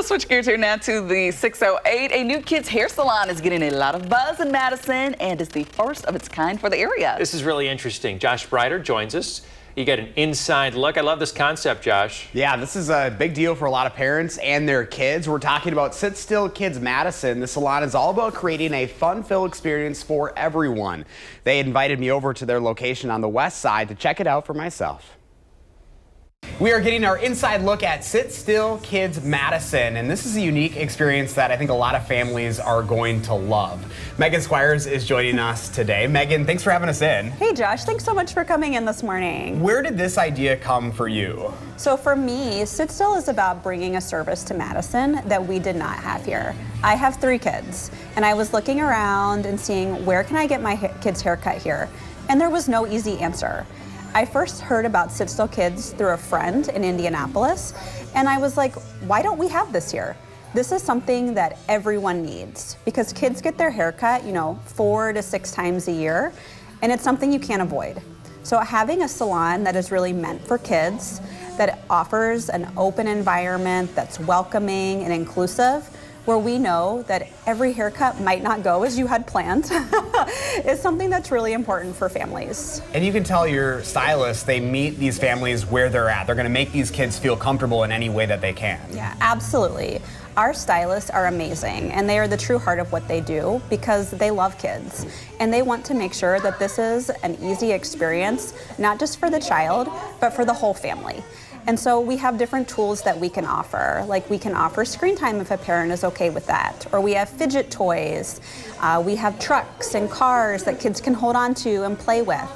We'll switch gears here now to the 608. A new kids hair salon is getting a lot of buzz in Madison and is the first of its kind for the area. This is really interesting. Josh Breider joins us. You get an inside look. I love this concept, Josh. Yeah, this is a big deal for a lot of parents and their kids. We're talking about Still Kids Madison. The salon is all about creating a fun-filled experience for everyone. They invited me over to their location on the west side to check it out for myself. We are getting our inside look at Still Kids Madison, and this is a unique experience that I think a lot of families are going to love. Megan Squires is joining us today. Megan, thanks for having us in. Hey Josh, thanks so much for coming in this morning. Where did this idea come for you? So for me, Sit Still is about bringing a service to Madison that we did not have here. I have 3 kids, and I was looking around and seeing where can I get my kids' haircut here, and there was no easy answer. I first heard about Sit Still Kids through a friend in Indianapolis, and I was like, why don't we have this here? This is something that everyone needs because kids get their hair cut, 4 to 6 times a year, and it's something you can't avoid. So having a salon that is really meant for kids, that offers an open environment that's welcoming and inclusive, where we know that every haircut might not go as you had planned, is something that's really important for families. And you can tell your stylists, they meet these families where they're at. They're gonna make these kids feel comfortable in any way that they can. Yeah, absolutely. Our stylists are amazing, and they are the true heart of what they do because they love kids. And they want to make sure that this is an easy experience, not just for the child, but for the whole family. And so we have different tools that we can offer. Like we can offer screen time if a parent is okay with that. Or we have fidget toys. We have trucks and cars that kids can hold on to and play with.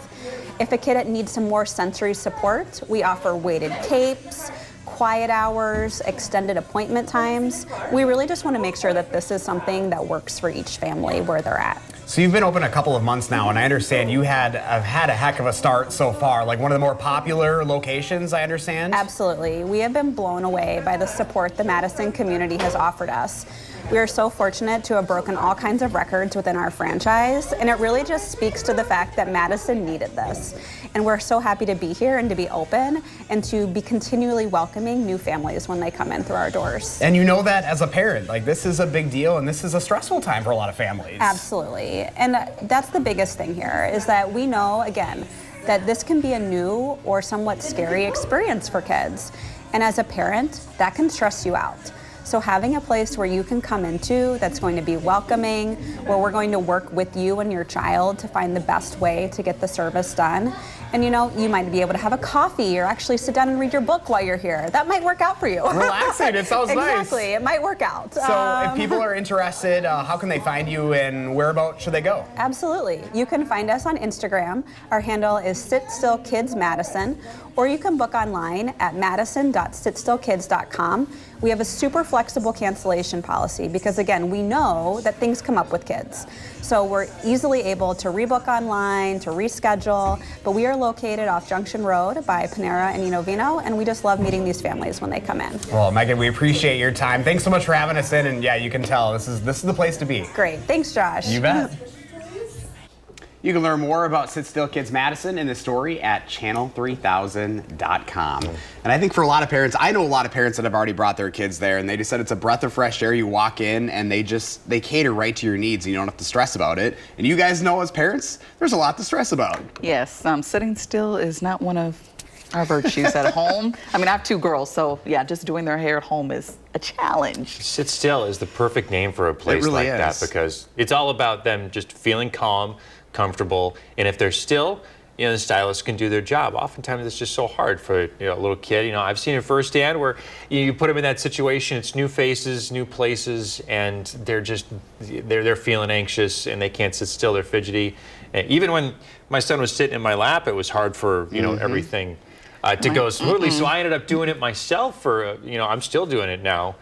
If a kid needs some more sensory support, we offer weighted capes, quiet hours, extended appointment times. We really just want to make sure that this is something that works for each family where they're at. So you've been open a couple of months now, and I understand you have had a heck of a start so far, like one of the more popular locations, I understand? Absolutely. We have been blown away by the support the Madison community has offered us. We are so fortunate to have broken all kinds of records within our franchise, and it really just speaks to the fact that Madison needed this. And we're so happy to be here and to be open and to be continually welcoming new families when they come in through our doors. And you know that as a parent, like this is a big deal and this is a stressful time for a lot of families. Absolutely. And that's the biggest thing here is that we know, again, that this can be a new or somewhat scary experience for kids. And as a parent, that can stress you out. So having a place where you can come into that's going to be welcoming, where we're going to work with you and your child to find the best way to get the service done. And you might be able to have a coffee or actually sit down and read your book while you're here. That might work out for you. Relaxing, it sounds nice. Exactly, it might work out. So if people are interested, how can they find you and whereabouts should they go? Absolutely. You can find us on Instagram. Our handle is Still Kids Madison, or you can book online at madison.sitstillkids.com. We have a super flexible cancellation policy because, again, we know that things come up with kids. So we're easily able to rebook online, to reschedule, but we are located off Junction Road by Panera and Vino, and we just love meeting these families when they come in. Well, Megan, we appreciate your time. Thanks so much for having us in, and yeah, you can tell this is the place to be. Great. Thanks, Josh. You bet. You can learn more about Still Kids Madison in the story at channel3000.com. And I think for a lot of parents, I know a lot of parents that have already brought their kids there, and they just said it's a breath of fresh air. You walk in and they cater right to your needs, and you don't have to stress about it. And you guys know as parents, there's a lot to stress about. Yes, sitting still is not one of our virtues at home. I mean, I have 2 girls, so yeah, just doing their hair at home is a challenge. Sit Still is the perfect name for a place really like that because it's all about them just feeling calm, comfortable, and if they're still, the stylist can do their job. Oftentimes it's just so hard for a little kid. I've seen it firsthand where you put them in that situation. It's new faces, new places, and they're feeling anxious and they can't sit still. They're fidgety. And even when my son was sitting in my lap, it was hard for everything to go smoothly. So I ended up doing it myself for I'm still doing it now.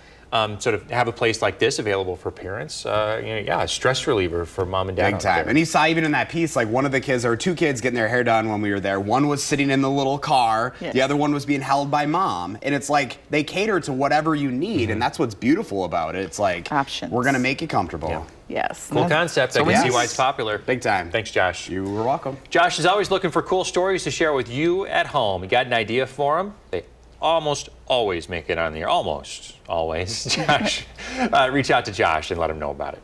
Sort of have a place like this available for parents, a stress reliever for mom and dad. Big time. And you saw even in that piece, like one of the kids, there were 2 kids getting their hair done when we were there. One was sitting in the little car. Yes. The other one was being held by mom. And it's like they cater to whatever you need, and that's what's beautiful about it. It's like options. We're going to make you comfortable. Yeah. Yes. Cool concept. I can see why it's popular. Big time. Thanks, Josh. You were welcome. Josh is always looking for cool stories to share with you at home. You got an idea for them? They almost always make it on the air. Almost always. Josh, reach out to Josh and let him know about it.